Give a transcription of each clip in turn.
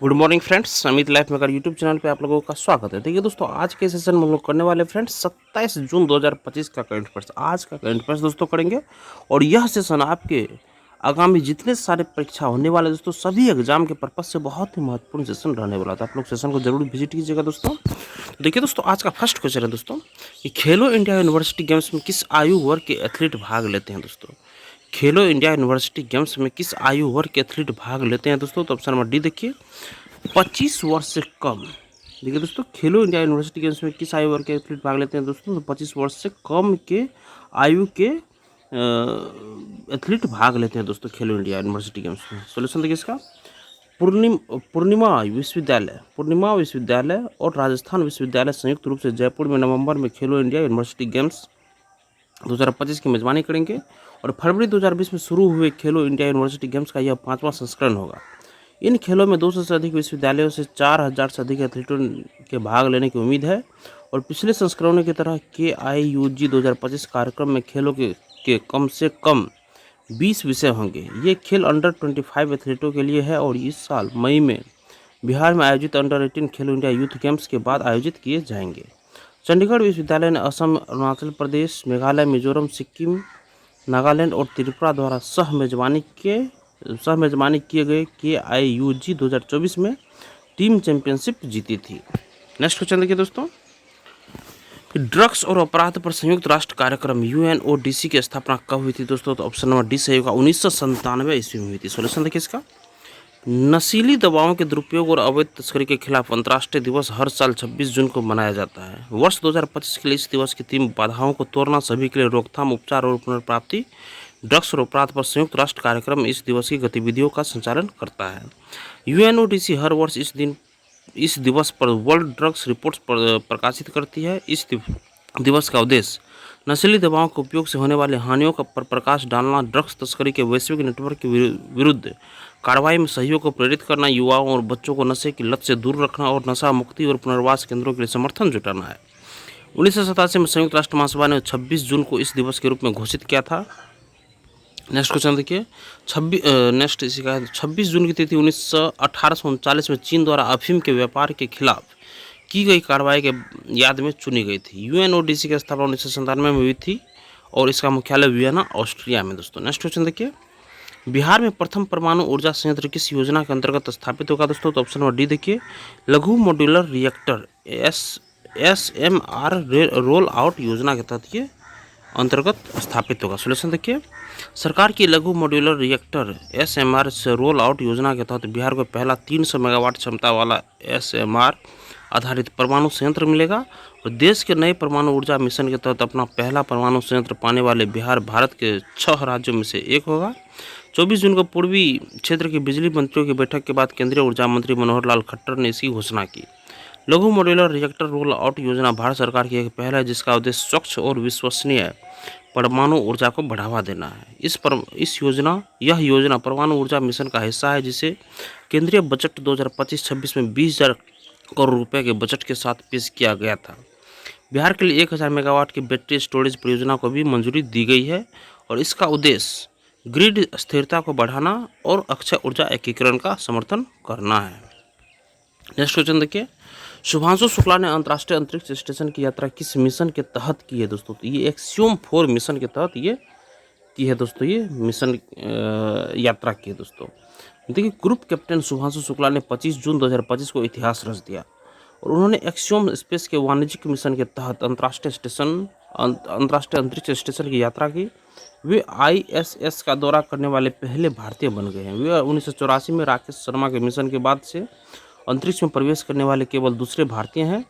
Good morning friends, Amit life maker YouTube channel पे आप लोगों का स्वागत है। देखिए दोस्तों, आज के सेशन में हम लोग करने वाले फ्रेंड्स 27 जून 2025 का करंट अफेयर्स, आज का करंट अफेयर्स दोस्तों करेंगे। और यह सेशन आपके आगामी जितने सारे परीक्षा होने वाले दोस्तों सभी एग्जाम के पर्पज से बहुत ही महत्वपूर्ण सेशन रहने वाला था। आप लोग सेशन को जरूर विजिट कीजिएगा दोस्तों। देखिए दोस्तों, आज का फर्स्ट क्वेश्चन है दोस्तों कि खेलो इंडिया यूनिवर्सिटी गेम्स में किस आयु वर्ग के एथलीट भाग लेते हैं दोस्तों। खेलो इंडिया यूनिवर्सिटी गेम्स में किस आयु वर्ग के एथलीट भाग लेते हैं दोस्तों। तो ऑप्शन नंबर डी देखिए, 25 वर्ष से कम। देखिए दोस्तों, खेलो इंडिया यूनिवर्सिटी गेम्स में किस आयु वर्ग के एथलीट भाग लेते हैं दोस्तों। तो 25 वर्ष से कम के आयु के एथलीट भाग लेते हैं दोस्तों खेलो इंडिया यूनिवर्सिटी गेम्स में। सोल्यूशन देखिए इसका, पूर्णिमा विश्वविद्यालय और राजस्थान विश्वविद्यालय संयुक्त रूप से जयपुर में नवंबर में खेलो इंडिया यूनिवर्सिटी गेम्स 2025 की मेजबानी करेंगे। और फरवरी 2020 में शुरू हुए खेलो इंडिया यूनिवर्सिटी गेम्स का यह 5वां संस्करण होगा। इन खेलों में 200 से अधिक विश्वविद्यालयों से 4000 से अधिक एथलीटों के भाग लेने की उम्मीद है। और पिछले संस्करणों की तरह KIUG 2025 कार्यक्रम में खेलों के कम से कम 20 विषय होंगे। ये खेल अंडर 25 एथलीटों के लिए है और इस साल मई में बिहार में आयोजित अंडर 18 खेलो इंडिया यूथ गेम्स के बाद आयोजित किए जाएंगे। चंडीगढ़ विश्वविद्यालय ने असम, अरुणाचल प्रदेश, मेघालय, मिजोरम, सिक्किम, नागालैंड और त्रिपुरा द्वारा सह मेजबानी किए गए KIUG 2024 में टीम चैंपियनशिप जीती थी। नेक्स्ट क्वेश्चन देखिए दोस्तों, ड्रग्स और अपराध पर संयुक्त राष्ट्र कार्यक्रम UNODC की स्थापना कब हुई थी दोस्तों। तो ऑप्शन नंबर डी सही होगा, 1997 ईस्वी में हुई थी। सोल्यूशन देखिए इसका, नशीली दवाओं के दुरुपयोग और अवैध तस्करी के खिलाफ अंतर्राष्ट्रीय दिवस हर साल 26 जून को मनाया जाता है। वर्ष 2025 के लिए इस दिवस की थीम बाधाओं को तोड़ना, सभी के लिए रोकथाम, उपचार और पुनर्प्राप्ति। ड्रग्स और अपराध पर संयुक्त राष्ट्र कार्यक्रम इस दिवस की गतिविधियों का संचालन करता है। UNODC हर वर्ष इस दिवस पर वर्ल्ड ड्रग्स रिपोर्ट्स प्रकाशित करती है। इस दिवस का उद्देश्य नशीली दवाओं के उपयोग से होने वाली हानियों पर प्रकाश डालना, ड्रग्स तस्करी के वैश्विक नेटवर्क के विरुद्ध कार्रवाई में सहयोग को प्रेरित करना, युवाओं और बच्चों को नशे की लत से दूर रखना और नशा मुक्ति और पुनर्वास केंद्रों के लिए समर्थन जुटाना है। 1987 में संयुक्त राष्ट्र महासभा ने 26 जून को इस दिवस के रूप में घोषित किया था। नेक्स्ट क्वेश्चन देखिए, 26 जून की तिथि 1839 में चीन द्वारा अफीम के व्यापार के खिलाफ की गई कार्रवाई के याद में चुनी गई थी। UNODC की स्थापना 1997 में हुई थी और इसका मुख्यालय वियना, ऑस्ट्रिया में दोस्तों। नेक्स्ट क्वेश्चन देखिए, बिहार में प्रथम परमाणु ऊर्जा संयंत्र किस योजना के अंतर्गत स्थापित होगा दोस्तों। तो ऑप्शन नंबर डी देखिए, लघु modular reactor SMR roll out योजना के तहत ये अंतर्गत स्थापित होगा। सोल्यूशन देखिए, सरकार की लघु मॉड्यूलर रिएक्टर SMR से रोल आउट योजना के तहत बिहार को पहला 300 मेगावाट क्षमता वाला SMR आधारित परमाणु संयंत्र मिलेगा। और देश के नए परमाणु ऊर्जा मिशन के तहत अपना पहला परमाणु संयंत्र पाने वाले बिहार भारत के 6 राज्यों में से एक होगा। 24 जून को पूर्वी क्षेत्र के बिजली मंत्रियों की बैठक के बाद केंद्रीय ऊर्जा मंत्री मनोहर लाल खट्टर ने इसकी घोषणा की। लघु मॉड्यूलर रिएक्टर रोल आउट योजना भारत सरकार की एक पहल है जिसका उद्देश्य स्वच्छ और विश्वसनीय परमाणु ऊर्जा को बढ़ावा देना है। यह योजना परमाणु ऊर्जा मिशन का हिस्सा है जिसे केंद्रीय बजट 2025-26 में 20,000 करोड़ रुपए के बजट के साथ पेश किया गया था। बिहार के लिए 1000 मेगावाट की बैटरी स्टोरेज परियोजना को भी मंजूरी दी गई है और इसका उद्देश्य ग्रिड स्थिरता को बढ़ाना और अक्षय ऊर्जा एकीकरण का समर्थन करना है। नेक्स्ट क्वेश्चन देखिए, शुभांशु शुक्ला ने अंतर्राष्ट्रीय अंतरिक्ष स्टेशन की यात्रा किस मिशन के तहत की है दोस्तों। तो ये एक्सियोम 4 मिशन के तहत ये की है दोस्तों, ये मिशन यात्रा की है दोस्तों। देखिए, ग्रुप कैप्टन शुभांशु शुक्ला ने 25 जून 2025 को इतिहास रच दिया और उन्होंने एक्सियोम स्पेस के वाणिज्यिक मिशन के तहत अंतर्राष्ट्रीय अंतरिक्ष स्टेशन की यात्रा की। वे ISS का दौरा करने वाले पहले भारतीय बन गए हैं। वे 1984 में राकेश शर्मा के मिशन के बाद से अंतरिक्ष में प्रवेश करने वाले केवल दूसरे भारतीय हैं।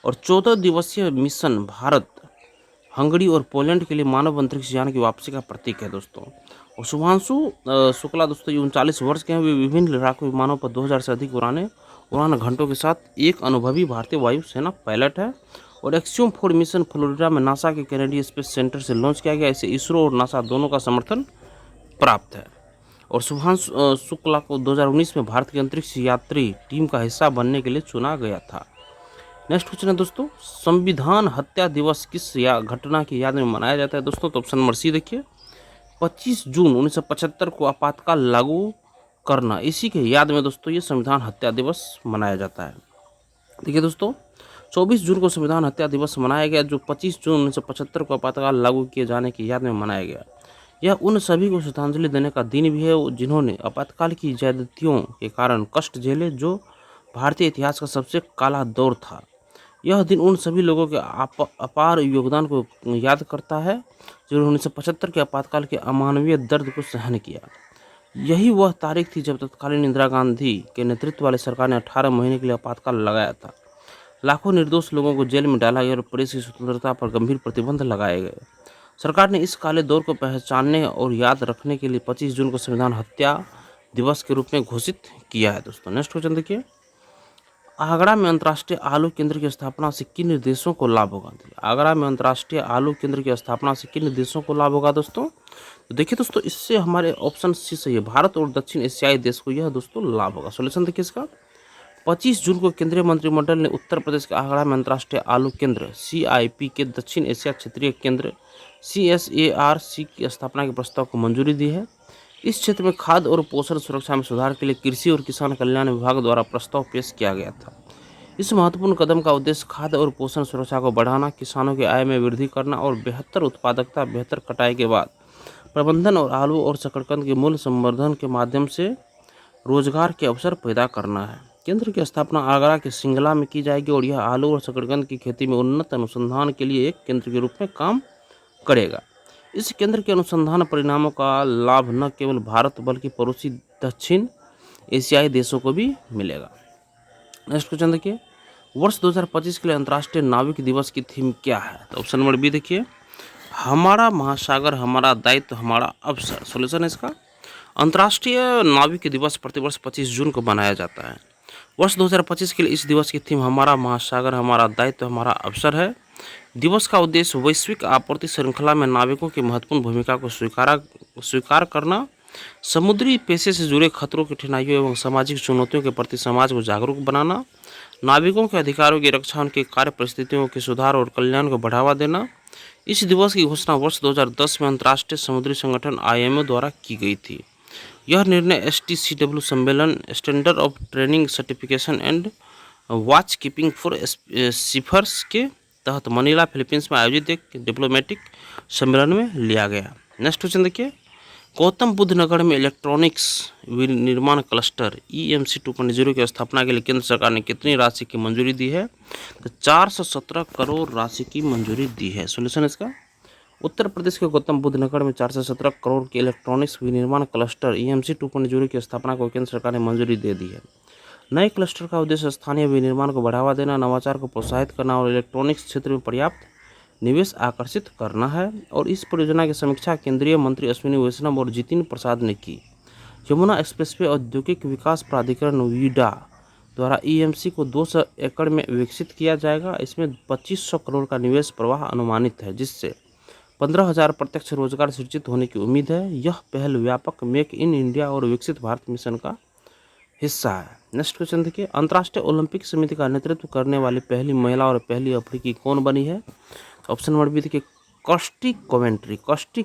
और 14 दिवसीय मिशन भारत, हंगरी और पोलैंड के लिए मानव अंतरिक्ष यान की वापसी का प्रतीक है दोस्तों। और शुभांशु शुक्ला दोस्तों ये 39 वर्ष के हैं। वे विभिन्न लड़ाकू विमानों पर 2000 से अधिक उड़ान घंटों के साथ एक अनुभवी भारतीय वायुसेना पायलट है। और एक्सियोम 4 मिशन फ्लोरिडा में नासा के कैनेडी स्पेस सेंटर से लॉन्च किया गया। इसे इसरो और नासा दोनों का समर्थन प्राप्त है। और शुभांशु शुक्ला को 2019 में भारत की अंतरिक्ष यात्री टीम का हिस्सा बनने के लिए चुना गया था। नेक्स्ट क्वेश्चन है दोस्तों, संविधान हत्या दिवस किस घटना की याद में मनाया जाता है दोस्तों। तो ऑप्शन नंबर सी देखिए, 25 जून 1975 को आपातकाल लागू करना, इसी के याद में दोस्तों ये संविधान हत्या दिवस मनाया जाता है। देखिए दोस्तों, 24 जून को संविधान हत्या दिवस मनाया गया, जो 25 जून 1975 को आपातकाल लागू किए जाने की याद में मनाया गया। यह उन सभी को श्रद्धांजलि देने का दिन भी है जिन्होंने आपातकाल की ज्यादतियों के कारण कष्ट झेले, जो भारतीय इतिहास का सबसे काला दौर था। यह दिन उन सभी लोगों के अपार योगदान को याद करता है जिन्होंने 1975 के आपातकाल के अमानवीय दर्द को सहन किया। यही वह तारीख थी जब तत्कालीन इंदिरा गांधी के नेतृत्व वाली सरकार ने 18 महीने के लिए आपातकाल लगाया था। लाखों निर्दोष लोगों को जेल में डाला गया और प्रेस की स्वतंत्रता पर गंभीर प्रतिबंध लगाए गए। सरकार ने इस काले दौर को पहचानने और याद रखने के लिए 25 जून को संविधान हत्या दिवस के रूप में घोषित किया है। दोस्तों नेक्स्ट क्वेश्चन देखिए, आगरा में अंतर्राष्ट्रीय आलू केंद्र की स्थापना से किन निर्देशों को लाभ होगा? आगरा में अंतर्राष्ट्रीय आलू केंद्र की स्थापना से किन निर्देशों को लाभ होगा दोस्तों? तो देखिए दोस्तों, इससे हमारे ऑप्शन सी सही है, भारत और दक्षिण एशियाई देश को यह दोस्तों लाभ होगा। सोल्यूशन देखिए इसका, 25 जून को केंद्रीय मंत्रिमंडल ने उत्तर प्रदेश के आगरा में अंतर्राष्ट्रीय आलू केंद्र CIP के दक्षिण एशिया क्षेत्रीय केंद्र CSARC की स्थापना के प्रस्ताव को मंजूरी दी है। इस क्षेत्र में खाद्य और पोषण सुरक्षा में सुधार के लिए कृषि और किसान कल्याण विभाग द्वारा प्रस्ताव पेश किया गया था। इस महत्वपूर्ण कदम का उद्देश्य खाद्य और पोषण सुरक्षा को बढ़ाना, किसानों की आय में वृद्धि करना और बेहतर उत्पादकता, बेहतर कटाई के बाद प्रबंधन और आलू और शकरकंद के मूल्य संवर्धन के माध्यम से रोजगार के अवसर पैदा करना है। केंद्र की स्थापना आगरा के सिंगला में की जाएगी और यह आलू और शकरकंद की खेती में उन्नत अनुसंधान के लिए एक केंद्र के रूप में काम करेगा। इस केंद्र के अनुसंधान परिणामों का लाभ न केवल भारत बल्कि पड़ोसी दक्षिण एशियाई देशों को भी मिलेगा। नेक्स्ट क्वेश्चन देखिए, वर्ष 2025 के लिए अंतर्राष्ट्रीय नाविक दिवस की थीम क्या है? तो ऑप्शन नंबर बी देखिए, हमारा महासागर हमारा दायित्व हमारा अवसर। सोल्यूशन है इसका, अंतर्राष्ट्रीय नाविक दिवस प्रतिवर्ष 25 जून को मनाया जाता है। वर्ष 2025 के लिए इस दिवस की थीम हमारा महासागर हमारा दायित्व हमारा अवसर है। दिवस का उद्देश्य वैश्विक आपूर्ति श्रृंखला में नाविकों की महत्वपूर्ण भूमिका को स्वीकार करना, समुद्री पेशे से जुड़े खतरों, कठिनाइयों एवं सामाजिक चुनौतियों के प्रति समाज को जागरूक बनाना, नाविकों के अधिकारों की रक्षा, उनकी कार्य परिस्थितियों के सुधार और कल्याण को बढ़ावा देना। इस दिवस की घोषणा वर्ष 2010 में अंतर्राष्ट्रीय समुद्री संगठन IMO द्वारा की गई थी। यह निर्णय STCW सम्मेलन, standard of training certification and watch keeping for seafarers के तहत मनीला फिलीपींस में आयोजित एक डिप्लोमेटिक सम्मेलन में लिया गया। नेक्स्ट क्वेश्चन देखिए, गौतम बुद्ध नगर में इलेक्ट्रॉनिक्स विनिर्माण क्लस्टर EMC 2.0 की स्थापना के लिए केंद्र सरकार ने कितनी राशि की मंजूरी दी है? तो 417 करोड़ राशि की मंजूरी दी है। सोल्यूशन इसका, उत्तर प्रदेश के गौतम बुद्ध नगर में 417 करोड़ के इलेक्ट्रॉनिक्स विनिर्माण क्लस्टर EMC 2.0 की स्थापना को केंद्र सरकार ने मंजूरी दे दी है। नए क्लस्टर का उद्देश्य स्थानीय विनिर्माण को बढ़ावा देना, नवाचार को प्रोत्साहित करना और इलेक्ट्रॉनिक्स क्षेत्र में पर्याप्त निवेश आकर्षित करना है। और इस परियोजना की समीक्षा केंद्रीय मंत्री अश्विनी वैष्णव और जितिन प्रसाद ने की। यमुना एक्सप्रेसवे औद्योगिक विकास प्राधिकरण वीडा द्वारा EMC को 200 एकड़ में विकसित किया जाएगा। इसमें 2500 करोड़ का निवेश प्रवाह अनुमानित है, जिससे 15,000 प्रत्यक्ष रोजगार सृजित होने की उम्मीद है। यह पहल व्यापक मेक इन इंडिया और विकसित भारत मिशन का हिस्सा है। नेक्स्ट क्वेश्चन देखिए, अंतर्राष्ट्रीय ओलंपिक समिति का नेतृत्व करने वाली पहली महिला और पहली अफ्रीकी कौन बनी है? ऑप्शन नंबर बी देखिए, कॉस्टिक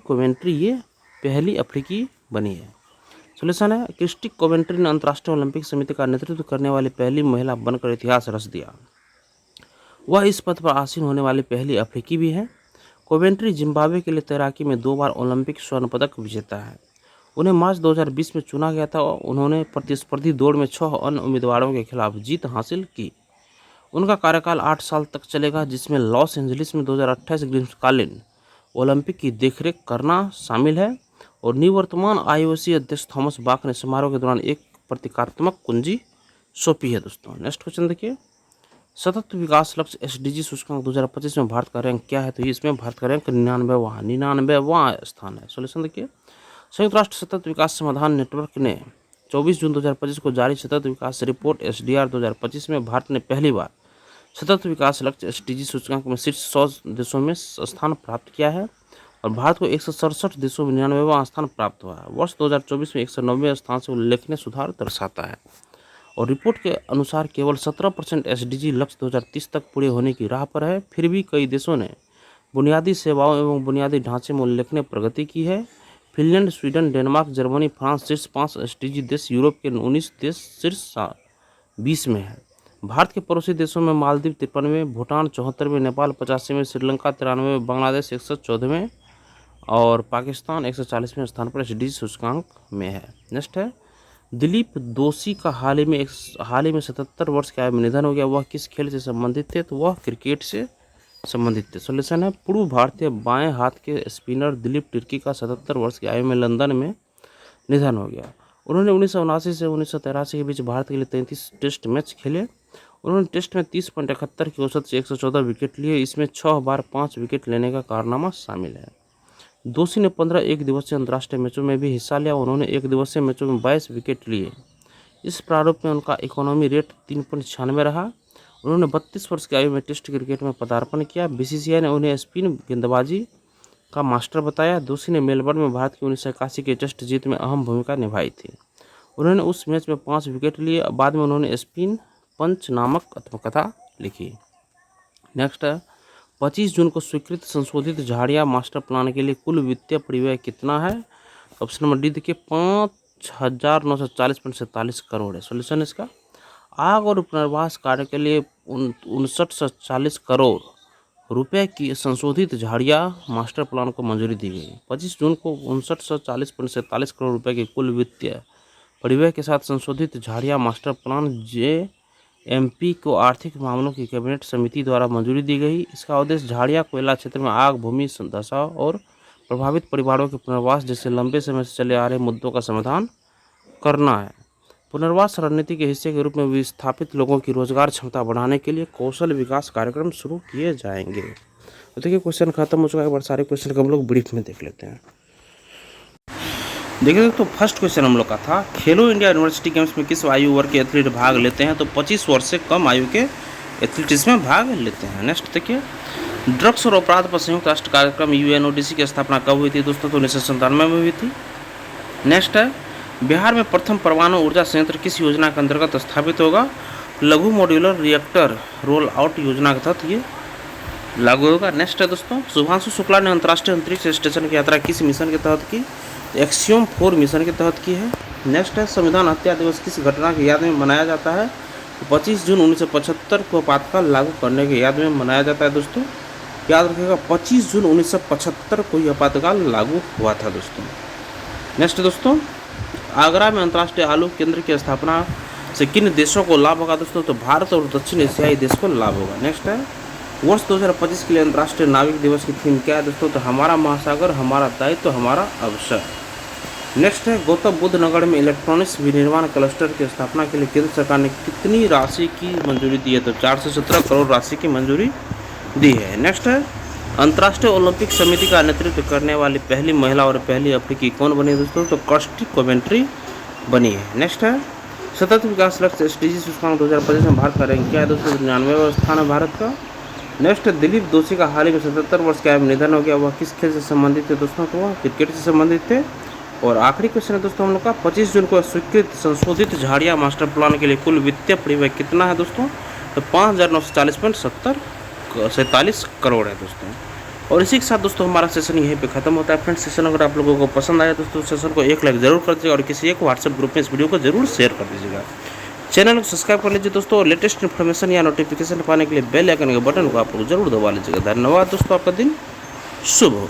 कोवेंट्री ये पहली अफ्रीकी बनी है। सोल्यूशन है, क्रिस्टिक कोवेंट्री ने अंतर्राष्ट्रीय ओलंपिक समिति का नेतृत्व करने वाली पहली महिला बनकर इतिहास रच दिया। वह इस पद पर आसीन होने वाली पहली अफ्रीकी भी है। कोवेंट्री जिम्बाब्वे के लिए तैराकी में 2 बार ओलंपिक स्वर्ण पदक विजेता है। उन्हें मार्च 2020 में चुना गया था और उन्होंने प्रतिस्पर्धी दौड़ में 6 अन्य उम्मीदवारों के खिलाफ जीत हासिल की। उनका कार्यकाल 8 साल तक चलेगा, जिसमें लॉस एंजलिस में 2028 ग्रीष्मकालीन ओलंपिक की देखरेख करना शामिल है। और निवर्तमान IOC अध्यक्ष थॉमस बाक ने समारोह के दौरान एक प्रतीकात्मक कुंजी सौंपी है। दोस्तों नेक्स्ट क्वेश्चन देखिए, सतत विकास लक्ष्य SDG सूचकांक 2025 में भारत का रैंक क्या है? तो इसमें भारत का रैंक 99वां स्थान है। सोल्यूशन देखिए, संयुक्त राष्ट्र सतत विकास समाधान नेटवर्क ने 24 जून 2025 को जारी सतत विकास रिपोर्ट SDR 2025 में भारत ने पहली बार सतत विकास लक्ष्य SDG सूचकांक में शीर्ष 100 देशों में स्थान प्राप्त किया है और भारत को 167 देशों में 99वां स्थान प्राप्त हुआ है। वर्ष 2024 में 190वें स्थान से उल्लेखनीय सुधार दर्शाता है। और रिपोर्ट के अनुसार केवल 17% SDG लक्ष्य 2030 तक पूरे होने की राह पर है। फिर भी कई देशों ने बुनियादी सेवाओं एवं बुनियादी ढांचे में उल्लेखनीय प्रगति की है। Finland, Sweden, Denmark, Germany, France शीर्ष 5 एसडीजी देश, यूरोप के 19 देश शीर्ष 20 में है। भारत के पड़ोसी देशों में मालदीव 53वें, भूटान 74वें, नेपाल 85वें, श्रीलंका 93वें, बांग्लादेश 114वें और पाकिस्तान 140वें स्थान पर एसडीजी सूचकांक में है। नेक्स्ट है दिलीप दोषी का हाल ही में 77 वर्ष की आयु में निधन हो गया। वह किस खेल से संबंधित थे? तो वह क्रिकेट से संबंधित थे। सॉल्यूशन है पूर्व भारतीय बाएं हाथ के स्पिनर दिलीप तिर्की का 77 वर्ष की आयु में लंदन में निधन हो गया। उन्होंने 1979 से 1983 के बीच भारत के लिए 33 टेस्ट मैच खेले। उन्होंने टेस्ट में 30.71 की औसत से 114 विकेट लिए। इसमें 6 बार 5 विकेट लेने का कारनामा शामिल है। दोषी ने 15 एक दिवसीय अंतर्राष्ट्रीय मैचों में भी हिस्सा लिया। उन्होंने एक दिवसीय मैचों में 22 विकेट लिए। इस प्रारूप में उनका इकोनॉमी रेट 3.96 रहा। उन्होंने 32 वर्ष की आयु में टेस्ट क्रिकेट में पदार्पण किया। बीसीसीआई ने उन्हें स्पिन गेंदबाजी का मास्टर बताया। दोषी ने मेलबर्न में भारत की 1981 की टेस्ट जीत में अहम भूमिका निभाई थी। उन्होंने उस मैच में 5 विकेट लिए। बाद में उन्होंने स्पिन पंच नामक आत्मकथा लिखी। नेक्स्ट है 25 जून को स्वीकृत संशोधित झाड़िया मास्टर प्लान के लिए कुल वित्तीय परिव्यय कितना है? ऑप्शन नंबर डी देखिए 5,940.47 करोड़ है। सोल्यूशन इसका आग और पुनर्वास कार्य के लिए 5940 करोड़ रुपए की संशोधित झाड़िया मास्टर प्लान को मंजूरी दी गई। 25 जून को 5940.47 करोड़ रुपए के कुल वित्तीय परिव्यय के साथ संशोधित झाड़िया मास्टर प्लान जेएमपी को आर्थिक मामलों की कैबिनेट समिति द्वारा मंजूरी दी गई। इसका उद्देश्य झाड़िया कोयला क्षेत्र में आग, भूमि दशा और प्रभावित परिवारों के पुनर्वास जैसे लंबे समय से चले आ रहे मुद्दों का समाधान करना है। पुनर्वास रणनीति के हिस्से के रूप में विस्थापित लोगों की रोजगार क्षमता बढ़ाने के लिए कौशल विकास कार्यक्रम शुरू किए जाएंगे। तो देखिए क्वेश्चन खत्म हो चुका है। एक बार सारे क्वेश्चन को हम लोग ब्रीफ में देख लेते हैं। देखिए तो फर्स्ट क्वेश्चन हम लोग का था खेलो इंडिया यूनिवर्सिटी गेम्स में किस आयु वर्ग के एथलीट भाग लेते हैं? तो 25 वर्ष से कम आयु के एथलीट इसमें भाग लेते हैं। नेक्स्ट देखिए ड्रग्स और अपराध पर संयुक्त राष्ट्र कार्यक्रम यूएनओडीसी की स्थापना कब हुई थी दोस्तों? तो 1997 में हुई थी। नेक्स्ट है बिहार में प्रथम परमाणु ऊर्जा संयंत्र किस योजना के अंतर्गत स्थापित होगा? लघु मॉड्यूलर रिएक्टर रोल आउट योजना के तहत ये लागू होगा। नेक्स्ट है दोस्तों शुभांशु शुक्ला ने अंतर्राष्ट्रीय अंतरिक्ष स्टेशन की यात्रा किस मिशन के तहत की? एक्सियोम 4 मिशन के तहत की है। नेक्स्ट है संविधान हत्या दिवस किस घटना की याद में मनाया जाता है? 25 जून 1975 को आपातकाल लागू करने की याद में मनाया जाता है। दोस्तों याद रखिएगा 25 जून 1975 को यह आपातकाल लागू हुआ था दोस्तों। नेक्स्ट दोस्तों आगरा में अंतर्राष्ट्रीय आलू केंद्र की स्थापना से किन देशों को लाभ होगा दोस्तों? तो भारत और दक्षिण एशियाई देश को लाभ होगा। नेक्स्ट है वर्ष 2025 के लिए अंतर्राष्ट्रीय नाविक दिवस की थीम क्या है दोस्तों? तो हमारा महासागर, हमारा दायित्व, तो हमारा अवसर। नेक्स्ट है गौतम बुद्ध नगर में इलेक्ट्रॉनिक्स विनिर्माण क्लस्टर की स्थापना के लिए केंद्र सरकार ने कितनी राशि की मंजूरी दी है? तो 417 करोड़ राशि की मंजूरी दी है। नेक्स्ट है अंतर्राष्ट्रीय ओलंपिक समिति का नेतृत्व करने वाली पहली महिला और पहली अफ्रीकी कौन बनी दोस्तों? तो कर्स्टी कोवेंट्री बनी है। नेक्स्ट है सतत विकास लक्ष्य एसडीजी सूचकांक 2025 में भारत का रैंक क्या है दोस्तों? 99वां स्थान है भारत का। नेक्स्ट दिलीप दोषी का हाल ही में 77 वर्ष की आयु में निधन हो गया। वह किस खेल से संबंधित थे दोस्तों? तो वह क्रिकेट से संबंधित थे। और आखिरी क्वेश्चन है दोस्तों हम लोग का 25 जून को स्वीकृत संशोधित झाड़िया मास्टर प्लान के लिए कुल वित्तीय परिव्यय कितना है दोस्तों? तो 5,940.47 करोड़ है दोस्तों। और इसी के साथ दोस्तों हमारा सेशन यहीं पे खत्म होता है। फ्रेंड्स सेशन अगर आप लोगों को पसंद आया दोस्तों सेशन को एक लाइक जरूर कर दीजिएगा और किसी एक व्हाट्सएप ग्रुप में इस वीडियो को जरूर शेयर कर दीजिएगा। चैनल को सब्सक्राइब कर लीजिए दोस्तों और लेटेस्ट इन्फॉर्मेशन या नोटिफिकेशन पाने के लिए बेल आइकन के बटन को आप लोग जरूर दबा लीजिएगा। धन्यवाद दोस्तों, आपका दिन शुभ हो।